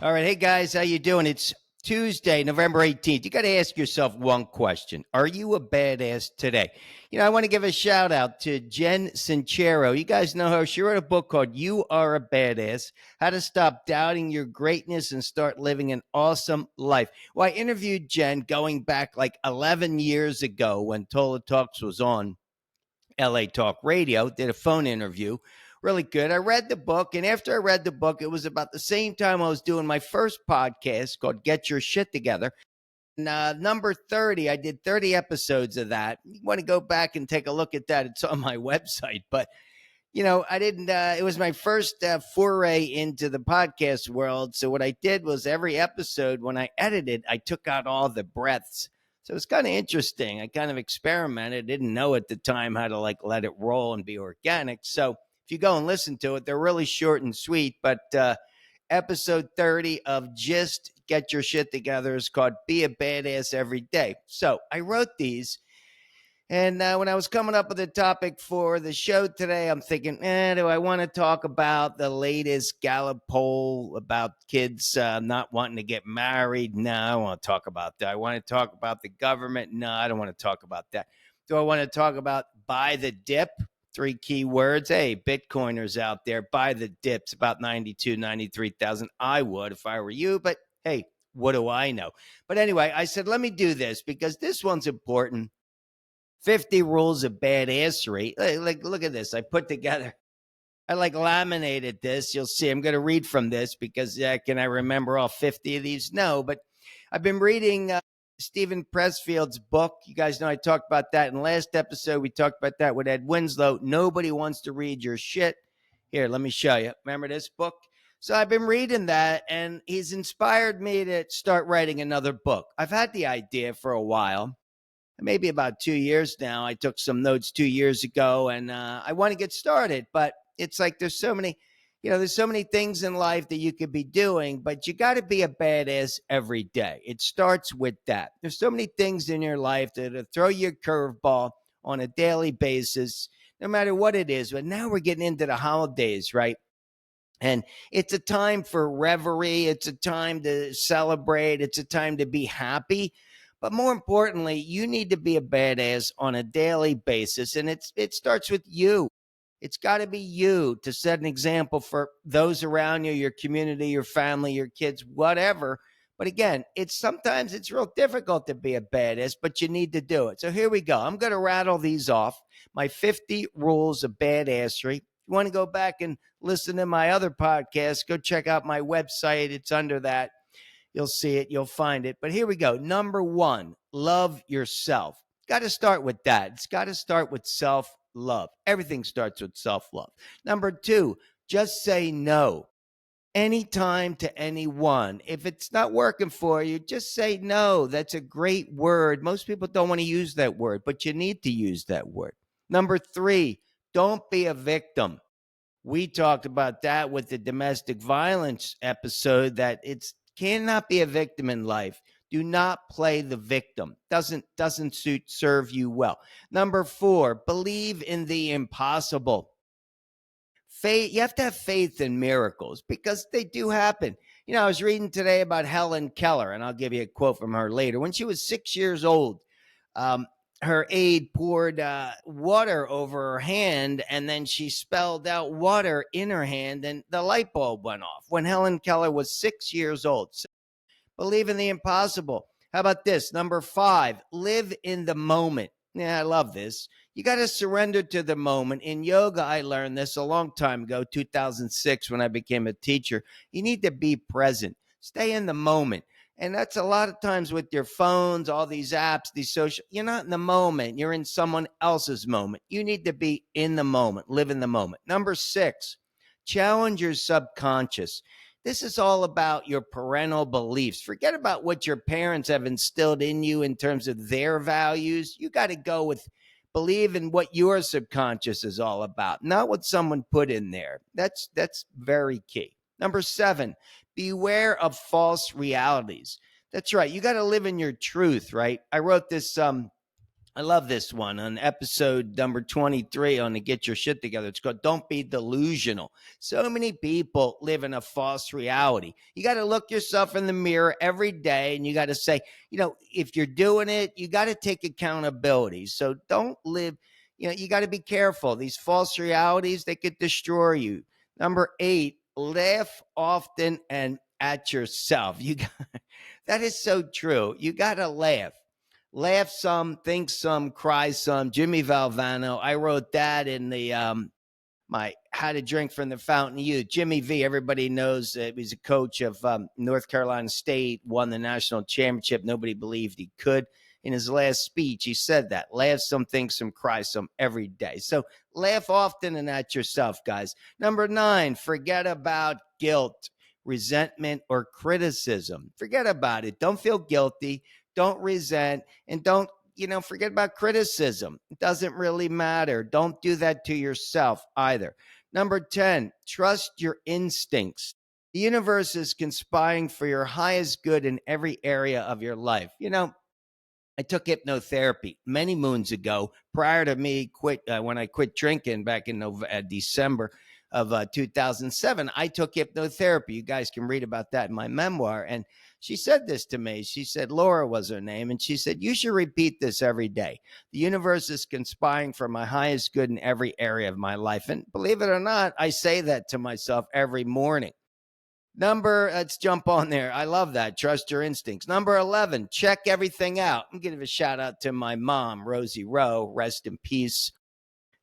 All right. Hey, guys, how you doing? It's Tuesday, November 18th. You got to ask yourself one question. Are you a badass today? I want to give a shout out to Jen Sincero. You guys know her. She wrote a book called You Are a Badass, How to Stop Doubting Your Greatness and Start Living an Awesome Life. Well, I interviewed Jen going back like 11 years ago when Tola Talks was on LA Talk Radio, did a phone interview. Really good. I read the book, and after I read the book, it was about the same time I was doing my first podcast called Get Your Shit Together. And number 30, I did 30 episodes of that. You want to go back and take a look at that? It's on my website. But, I didn't, it was my first foray into the podcast world. So what I did was every episode, when I edited, I took out all the breaths. So it's kind of interesting. I kind of experimented, didn't know at the time how to let it roll and be organic. So if you go and listen to it, they're really short and sweet. But episode 30 of Just Get Your Shit Together is called Be a Badass Every Day. So I wrote these. And when I was coming up with a topic for the show today, I'm thinking, do I want to talk about the latest Gallup poll about kids not wanting to get married? No, I don't want to talk about that. I want to talk about the government? No, I don't want to talk about that. Do I want to talk about buy the dip? 3 key words. Hey, Bitcoiners out there, buy the dips, about 92, 93,000. I would if I were you, but hey, what do I know? But anyway, I said, let me do this because this one's important. 50 rules of badassery. Like, look at this. I put together, I laminated this. You'll see. I'm going to read from this because can I remember all 50 of these? No, but I've been reading Stephen Pressfield's book. You guys know I talked about that in the last episode. We talked about that with Ed Winslow. Nobody wants to read your shit. Here, let me show you. Remember this book? So I've been reading that, and he's inspired me to start writing another book. I've had the idea for a while. Maybe about 2 years now. I took some notes 2 years ago, and I want to get started. But it's like there's so many things in life that you could be doing, but you got to be a badass every day. It starts with that. There's so many things in your life that throw you a curveball on a daily basis, no matter what it is. But now we're getting into the holidays, right? And it's a time for reverie. It's a time to celebrate. It's a time to be happy. But more importantly, you need to be a badass on a daily basis. And it starts with you. It's got to be you to set an example for those around you, your community, your family, your kids, whatever. But again, sometimes it's real difficult to be a badass, but you need to do it. So here we go. I'm going to rattle these off. My 50 rules of badassery. If you want to go back and listen to my other podcast, go check out my website. It's under that. You'll see it. You'll find it. But here we go. Number 1, love yourself. Got to start with that. It's got to start with self-love. Everything starts with self-love. Number 2, just say no. Anytime to anyone. If it's not working for you, just say no. That's a great word. Most people don't want to use that word, but you need to use that word. Number 3, don't be a victim. We talked about that with the domestic violence episode, that it's cannot be a victim in life. Do not play the victim. Doesn't serve you well. Number 4, believe in the impossible. Faith, you have to have faith in miracles because they do happen. I was reading today about Helen Keller, and I'll give you a quote from her later. When she was 6 years old, her aide poured water over her hand, and then she spelled out water in her hand, and the light bulb went off when Helen Keller was 6 years old. So believe in the impossible. How about this? Number 5, live in the moment. Yeah, I love this. You got to surrender to the moment. In yoga, I learned this a long time ago, 2006, when I became a teacher. You need to be present. Stay in the moment. And that's a lot of times with your phones, all these apps, these social, you're not in the moment. You're in someone else's moment. You need to be in the moment, live in the moment. Number 6, challenge your subconscious. This is all about your parental beliefs. Forget about what your parents have instilled in you in terms of their values. You got to go with believe in what your subconscious is all about, not what someone put in there. That's very key. Number 7, beware of false realities. That's right. You got to live in your truth, right? I wrote this I love this one on episode number 23 on the Get Your Shit Together. It's called Don't Be Delusional. So many people live in a false reality. You got to look yourself in the mirror every day and you got to say, if you're doing it, you got to take accountability. So don't live, you got to be careful. These false realities, they could destroy you. Number 8, laugh often and at yourself. That is so true. You got to laugh. Laugh some, think some, cry some. Jimmy Valvano. I wrote that in the my How to Drink from the Fountain of Youth. Jimmy V, everybody knows he's a coach of North Carolina State, won the national championship. Nobody believed he could. In his last speech, he said that. Laugh some, think some, cry some every day. So laugh often and at yourself, guys. Number 9, forget about guilt, resentment, or criticism. Forget about it. Don't feel guilty. Don't resent, and don't, forget about criticism. It doesn't really matter. Don't do that to yourself either. Number 10, trust your instincts. The universe is conspiring for your highest good in every area of your life. I took hypnotherapy many moons ago prior to me when I quit drinking back in December of 2007. I took hypnotherapy. You guys can read about that in my memoir. And she said this to me. She said, Laura was her name. And she said, you should repeat this every day. The universe is conspiring for my highest good in every area of my life. And believe it or not, I say that to myself every morning. Let's jump on there. I love that. Trust your instincts. Number 11, check everything out. I'm going to give a shout out to my mom, Rosie Rowe. Rest in peace.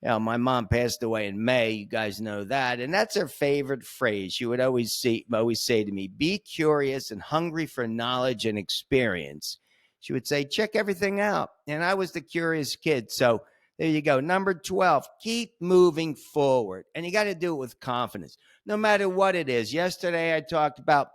My mom passed away in May. You guys know that. And that's her favorite phrase. She would always say to me, be curious and hungry for knowledge and experience. She would say, check everything out. And I was the curious kid. So there you go. Number 12, keep moving forward. And you got to do it with confidence, no matter what it is. Yesterday, I talked about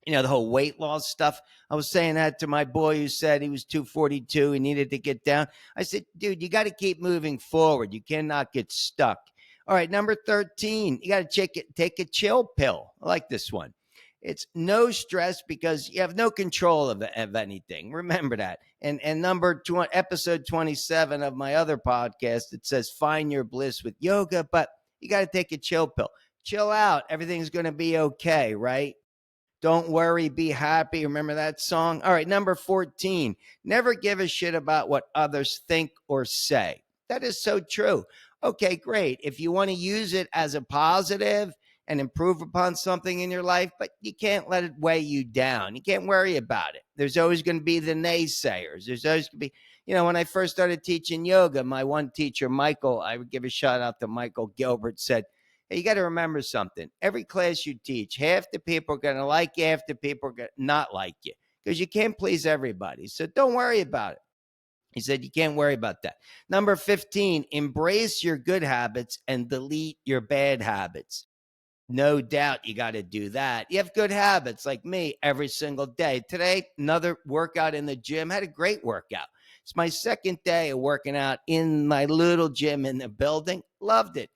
the whole weight loss stuff. I was saying that to my boy who said he was 242. He needed to get down. I said, dude, you got to keep moving forward. You cannot get stuck. All right, number 13, you got to take a chill pill. I like this one. It's no stress because you have no control of anything. Remember that. And episode 27 of my other podcast, it says find your bliss with yoga, but you got to take a chill pill. Chill out. Everything's going to be okay, right? Don't worry, be happy. Remember that song? All right, number 14, never give a shit about what others think or say. That is so true. Okay, great. If you want to use it as a positive and improve upon something in your life, but you can't let it weigh you down. You can't worry about it. There's always going to be the naysayers. There's always going to be, when I first started teaching yoga, my one teacher, Michael, I would give a shout out to Michael Gilbert, said, hey, you got to remember something. Every class you teach, half the people are going to like you, half the people are going to not like you because you can't please everybody. So don't worry about it. He said, you can't worry about that. Number 15, embrace your good habits and delete your bad habits. No doubt you got to do that. You have good habits like me every single day. Today, another workout in the gym. Had a great workout. It's my second day of working out in my little gym in the building. Loved it.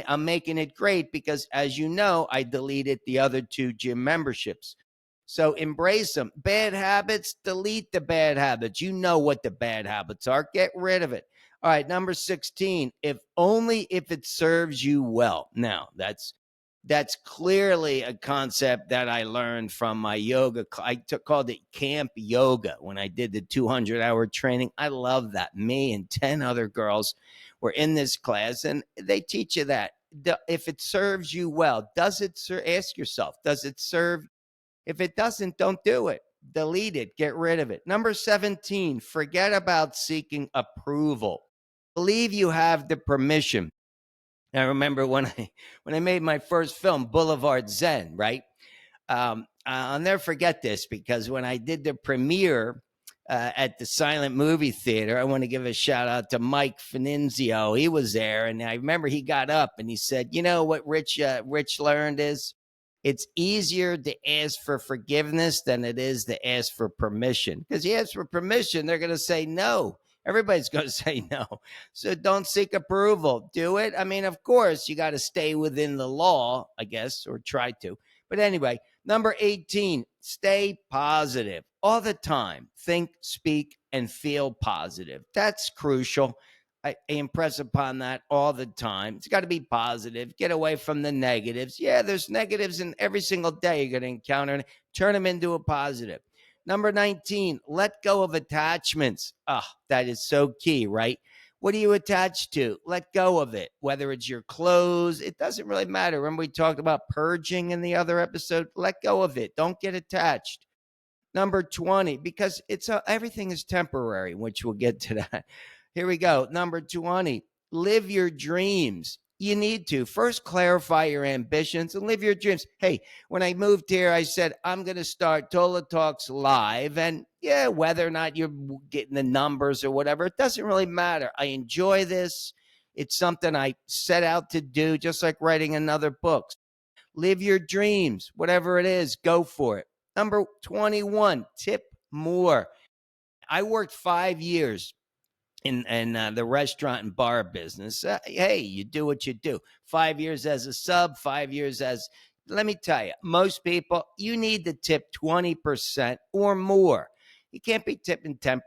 I'm making it great because, as you know, I deleted the other 2 gym memberships. So embrace them. Bad habits, delete the bad habits. You know what the bad habits are. Get rid of it. All right, number 16, if it serves you well. Now, that's clearly a concept that I learned from my yoga. Called it camp yoga when I did the 200-hour training. I love that. Me and 10 other girls were in this class, and they teach you that. If it serves you well, does it ask yourself, does it serve? If it doesn't, don't do it. Delete it. Get rid of it. Number 17, forget about seeking approval. Believe you have the permission. I remember when I made my first film, Boulevard Zen, right? I'll never forget this because when I did the premiere at the Silent Movie Theater, I want to give a shout out to Mike Finizio. He was there, and I remember he got up and he said, you know what Rich learned is it's easier to ask for forgiveness than it is to ask for permission. Because you ask for permission, they're going to say no. Everybody's going to say no. So don't seek approval. Do it. I mean, of course, you got to stay within the law, I guess, or try to. But anyway, number 18, stay positive. all the time. Think, speak, and feel positive. That's crucial. I impress upon that all the time. It's got to be positive. Get away from the negatives. Yeah, there's negatives in every single day you're going to encounter. Turn them into a positive. Number 19, let go of attachments. That is so key, right? What are you attached to? Let go of it. Whether it's your clothes, it doesn't really matter. Remember we talked about purging in the other episode? Let go of it. Don't get attached. Number 20, because everything is temporary, which we'll get to that. Here we go. Number 20, live your dreams. You need to first clarify your ambitions and live your dreams. Hey, when I moved here, I said, I'm going to start Tola Talks live. And yeah, whether or not you're getting the numbers or whatever, it doesn't really matter. I enjoy this. It's something I set out to do, just like writing another book. Live your dreams, whatever it is, go for it. Number 21, tip more. I worked 5 years in the restaurant and bar business. Hey, you do what you do. 5 years as a sub, 5 years as, let me tell you, most people, you need to tip 20% or more. You can't be tipping 10%,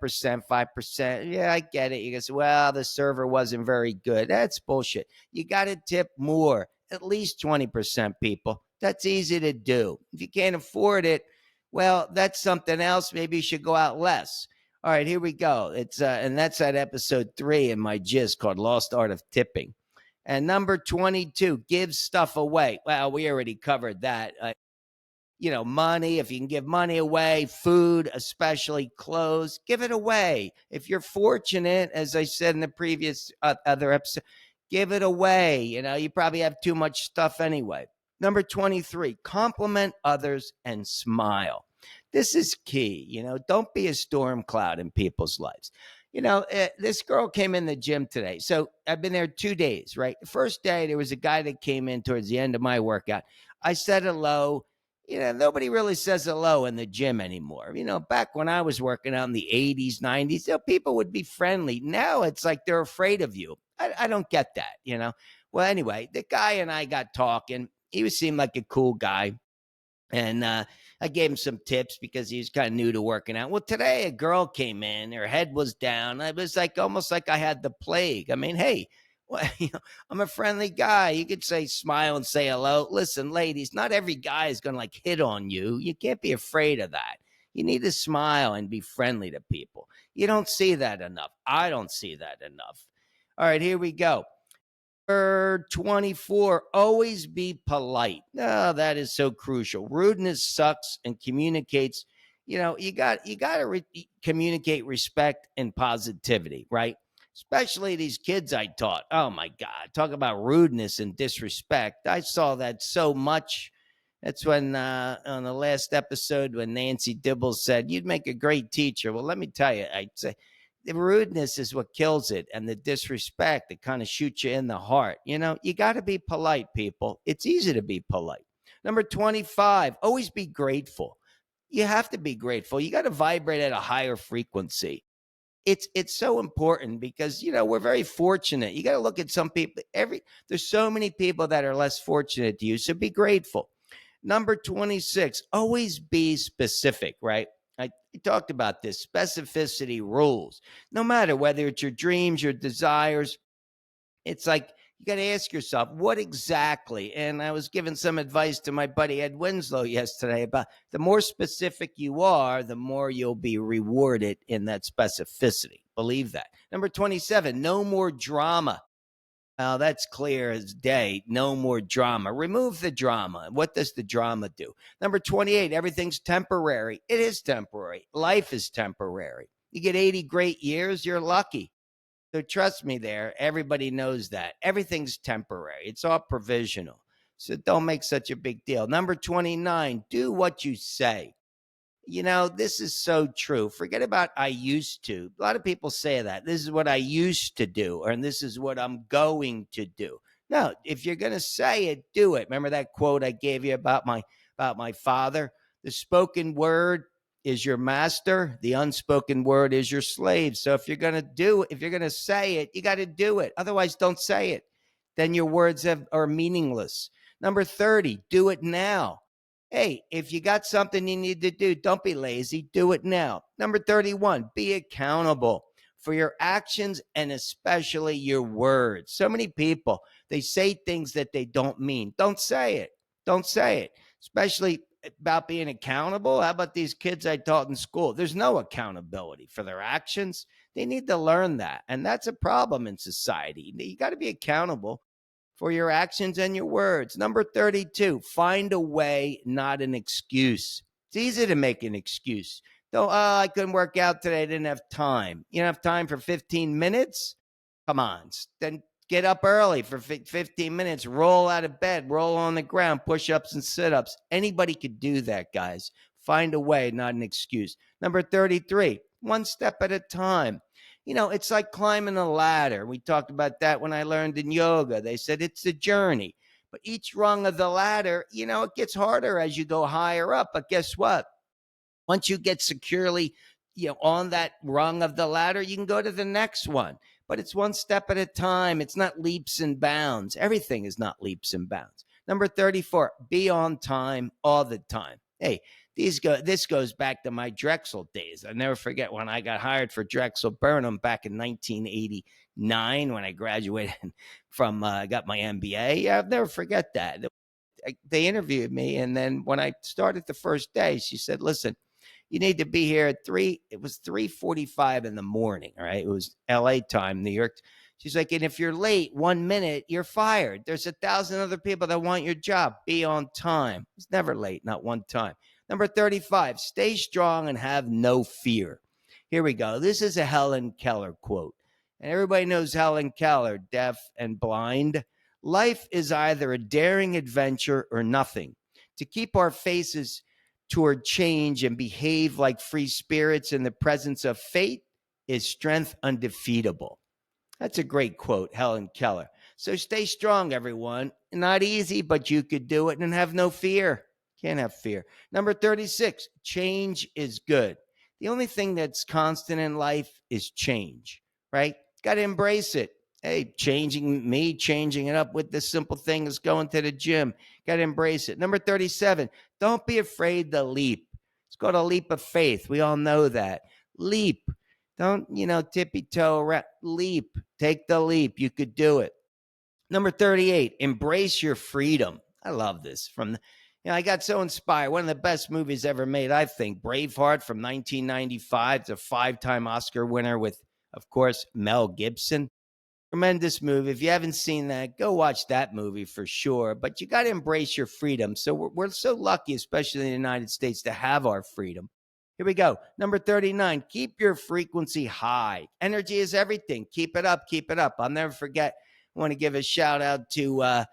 5%. Yeah, I get it. You can say, well, the server wasn't very good. That's bullshit. You got to tip more, at least 20%, people. That's easy to do. If you can't afford it, well, that's something else. Maybe you should go out less. All right, here we go. It's and that's at episode 3 in my gist called Lost Art of Tipping. And number 22, give stuff away. Well, we already covered that. Money, if you can give money away, food, especially clothes, give it away. If you're fortunate, as I said in the previous other episode, give it away. You probably have too much stuff anyway. Number 23, compliment others and smile. This is key. Don't be a storm cloud in people's lives. This girl came in the gym today. So I've been there 2 days, right? The first day, there was a guy that came in towards the end of my workout. I said hello. Nobody really says hello in the gym anymore. Back when I was working out in the 80s, 90s, people would be friendly. Now it's like they're afraid of you. I don't get that. Well, anyway, the guy and I got talking. He seemed like a cool guy. And I gave him some tips because he was kind of new to working out. Well, today a girl came in, her head was down. I was like, almost like I had the plague. I mean, hey, I'm a friendly guy. You could say smile and say hello. Listen, ladies, not every guy is going to like hit on you. You can't be afraid of that. You need to smile and be friendly to people. You don't see that enough. I don't see that enough. All right, here we go. 24, always be polite. That is so crucial. Rudeness sucks and communicates. You got to communicate respect and positivity, right? Especially these kids I taught. Oh my God, talk about rudeness and disrespect. I saw that so much. That's when on the last episode when Nancy Dibble said, you'd make a great teacher. Well, let me tell you, I'd say, the rudeness is what kills it, and the disrespect that kind of shoots you in the heart. You got to be polite, people. It's easy to be polite. Number 25, always be grateful. You have to be grateful. You got to vibrate at a higher frequency. It's so important because, we're very fortunate. You got to look at some people. There's so many people that are less fortunate to you, so be grateful. Number 26, always be specific, right? I talked about this, specificity rules. No matter whether it's your dreams, your desires, it's like you got to ask yourself, what exactly? And I was giving some advice to my buddy Ed Winslow yesterday about the more specific you are, the more you'll be rewarded in that specificity. Believe that. Number 27, no more drama. Now, that's clear as day. No more drama. Remove the drama. What does the drama do? Number 28, everything's temporary. It is temporary. Life is temporary. You get 80 great years, you're lucky. So trust me there. Everybody knows that. Everything's temporary. It's all provisional. So don't make such a big deal. Number 29, do what you say. This is so true. Forget about I used to. A lot of people say that. This is what I used to do, or this is what I'm going to do. No, if you're going to say it, do it. Remember that quote I gave you about my father? The spoken word is your master. The unspoken word is your slave. So if you're going to say it, you got to do it. Otherwise, don't say it. Then your words are meaningless. Number 30, do it now. Hey, if you got something you need to do, don't be lazy. Do it now. Number 31, be accountable for your actions and especially your words. So many people, they say things that they don't mean. Don't say it. Don't say it, especially about being accountable. How about these kids I taught in school? There's no accountability for their actions. They need to learn that. And that's a problem in society. You got to be accountable for your actions and your words. Number 32, find a way, not an excuse. It's easy to make an excuse. Don't, I couldn't work out today. I didn't have time. You don't have time for 15 minutes? Come on. Then get up early for 15 minutes, roll out of bed, roll on the ground, push ups and sit ups. Anybody could do that, guys. Find a way, not an excuse. Number 33, one step at a time. It's like climbing a ladder. We talked about that when I learned in yoga. They said it's a journey, but each rung of the ladder, it gets harder as you go higher up. But guess what? Once you get securely, on that rung of the ladder, you can go to the next one. But it's one step at a time. It's not leaps and bounds. Everything is not leaps and bounds. Number 34, be on time all the time. Hey, this goes back to my Drexel days. I never forget when I got hired for Drexel Burnham back in 1989 when I graduated from, got my MBA. Yeah, I'll never forget that. They interviewed me, and then when I started the first day, she said, listen, you need to be here at 3. It was 3:45 in the morning, all right? It was LA time, New York. She's like, and if you're late 1 minute, you're fired. There's 1,000 other people that want your job. Be on time. It's never late, not one time. Number 35, stay strong and have no fear. Here we go. This is a Helen Keller quote. And everybody knows Helen Keller, deaf and blind. Life is either a daring adventure or nothing. To keep our faces toward change and behave like free spirits in the presence of fate is strength undefeatable. That's a great quote, Helen Keller. So stay strong, everyone. Not easy, but you could do it and have no fear. Can't have fear. Number 36, change is good. The only thing that's constant in life is change, right? Got to embrace it. Hey, changing it up with this simple thing is going to the gym. Got to embrace it. Number 37, don't be afraid to leap. It's called a leap of faith. We all know that. Leap. Don't, tippy toe around. Leap. Take the leap. You could do it. Number 38, embrace your freedom. I love this. I got so inspired. One of the best movies ever made, I think. Braveheart from 1995. It's a 5-time Oscar winner with, of course, Mel Gibson. Tremendous movie. If you haven't seen that, go watch that movie for sure. But you got to embrace your freedom. So we're so lucky, especially in the United States, to have our freedom. Here we go. Number 39, keep your frequency high. Energy is everything. Keep it up. Keep it up. I'll never forget. I want to give a shout out to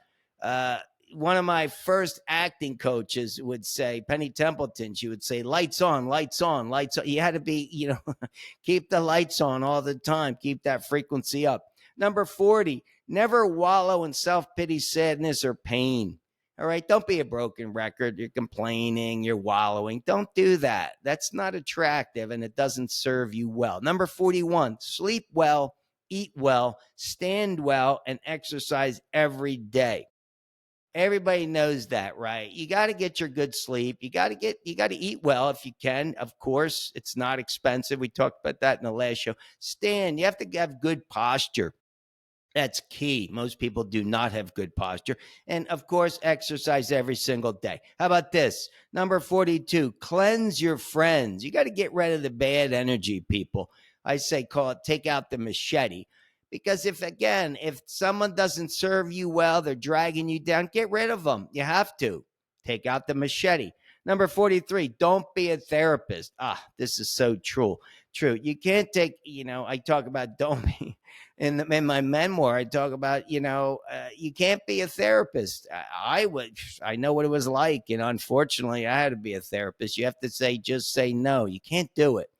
one of my first acting coaches would say, Penny Templeton, she would say, lights on, lights on, lights on. You had to be, keep the lights on all the time. Keep that frequency up. Number 40, never wallow in self-pity, sadness, or pain. All right, don't be a broken record. You're complaining, you're wallowing. Don't do that. That's not attractive, and it doesn't serve you well. Number 41, sleep well, eat well, stand well, and exercise every day. Everybody knows that, right? You got to get your good sleep. You got to eat well if you can. Of course, it's not expensive. We talked about that in the last show. You have to have good posture. That's key. Most people do not have good posture. And of course, exercise every single day. How about this? Number 42, cleanse your friends. You got to get rid of the bad energy, people. I say take out the machete. Because if someone doesn't serve you well, they're dragging you down, get rid of them. You have to. Take out the machete. Number 43, don't be a therapist. This is so true. You can't take, I talk about don't be. In my memoir, I talk about, you can't be a therapist. I know what it was like. Unfortunately, I had to be a therapist. You have to just say no. You can't do it.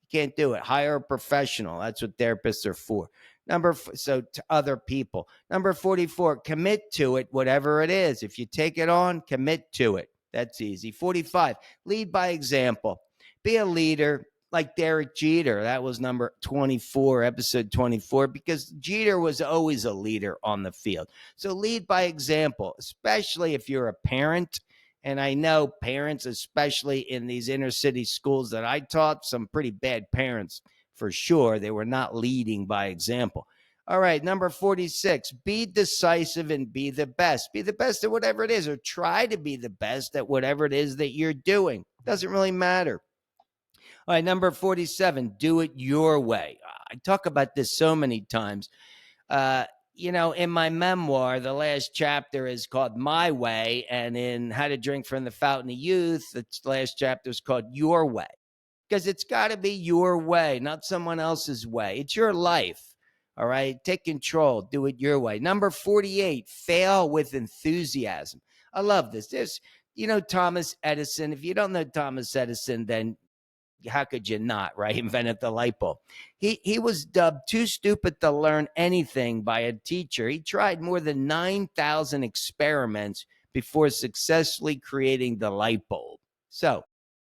You can't do it. Hire a professional. That's what therapists are for. To other people. Number 44, commit to it, whatever it is. If you take it on, commit to it. That's easy. 45, lead by example. Be a leader like Derek Jeter. That was number 24, episode 24, because Jeter was always a leader on the field. So lead by example, especially if you're a parent And I know parents, especially in these inner city schools that I taught, some pretty bad parents for sure. They were not leading by example. All right, number 46, be decisive and be the best. Be the best at whatever it is, or try to be the best at whatever it is that you're doing. Doesn't really matter. All right, number 47, do it your way. I talk about this so many times. Uh, in my memoir, the last chapter is called My Way. And in How to Drink from the Fountain of Youth, the last chapter is called Your Way. Because it's got to be your way, not someone else's way. It's your life. All right. Take control. Do it your way. Number 48, fail with enthusiasm. I love this. There's, Thomas Edison. If you don't know Thomas Edison, then how could you not, right? Invented the light bulb. He was dubbed too stupid to learn anything by a teacher. He tried more than 9,000 experiments before successfully creating the light bulb. So,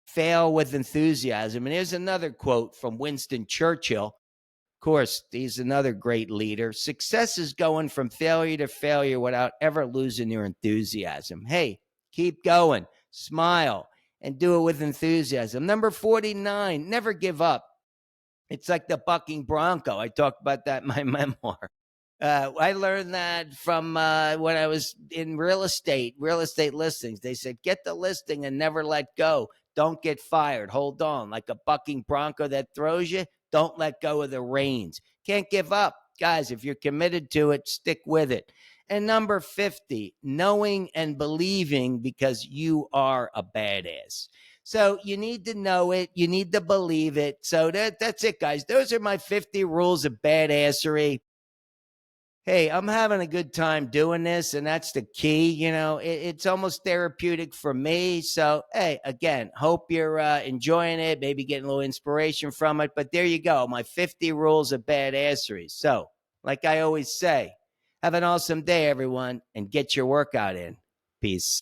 fail with enthusiasm. And here's another quote from Winston Churchill. Of course, he's another great leader. Success is going from failure to failure without ever losing your enthusiasm. Hey, keep going, smile, and do it with enthusiasm. Number 49, never give up. It's like the bucking bronco. I talked about that in my memoir. I learned that from when I was in real estate listings. They said, get the listing and never let go. Don't get fired. Hold on. Like a bucking bronco that throws you, don't let go of the reins. Can't give up. Guys, if you're committed to it, stick with it. And number 50, knowing and believing because you are a badass. So you need to know it. You need to believe it. So that's it, guys. Those are my 50 rules of badassery. Hey, I'm having a good time doing this, and that's the key. It's almost therapeutic for me. So, hey, again, hope you're enjoying it, maybe getting a little inspiration from it. But there you go, my 50 rules of badassery. So, like I always say, have an awesome day, everyone, and get your workout in. Peace.